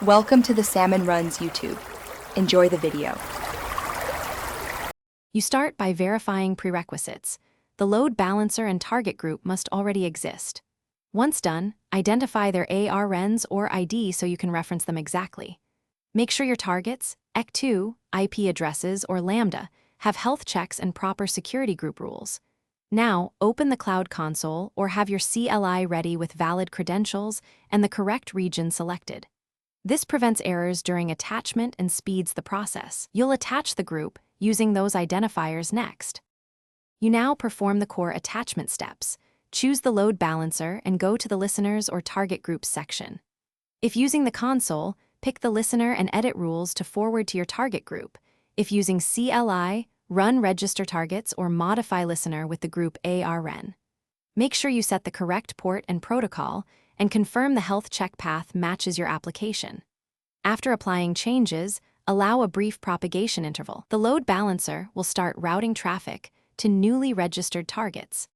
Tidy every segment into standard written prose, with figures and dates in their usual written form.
Welcome to the Salmon Runs YouTube. Enjoy the video. You start by verifying prerequisites. The load balancer and target group must already exist. Once done, identify their ARNs or ID so you can reference them exactly. Make sure your targets, EC2, IP addresses, or Lambda have health checks and proper security group rules. Now, open the Cloud Console or have your CLI ready with valid credentials and the correct region selected. This prevents errors during attachment and speeds the process. You'll attach the group using those identifiers next. You now perform the core attachment steps. Choose the load balancer and go to the listeners or target groups section. If using the console, pick the listener and edit rules to forward to your target group. If using CLI, run register targets or modify listener with the group ARN. Make sure you set the correct port and protocol and confirm the health check path matches your application. After applying changes, allow a brief propagation interval. The load balancer will start routing traffic to newly registered targets.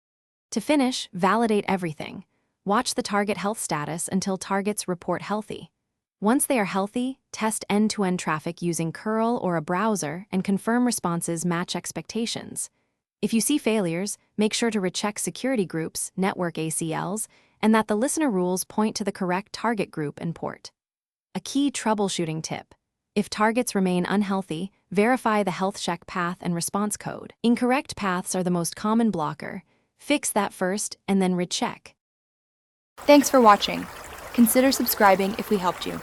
To finish, validate everything. Watch the target health status until targets report healthy. Once they are healthy, test end-to-end traffic using curl or a browser and confirm responses match expectations. If you see failures, make sure to recheck security groups, network ACLs, and that the listener rules point to the correct target group and port. A key troubleshooting tip: if targets remain unhealthy, verify the health check path and response code. Incorrect paths are the most common blocker. Fix that first and then recheck. Thanks for watching. Consider subscribing if we helped you.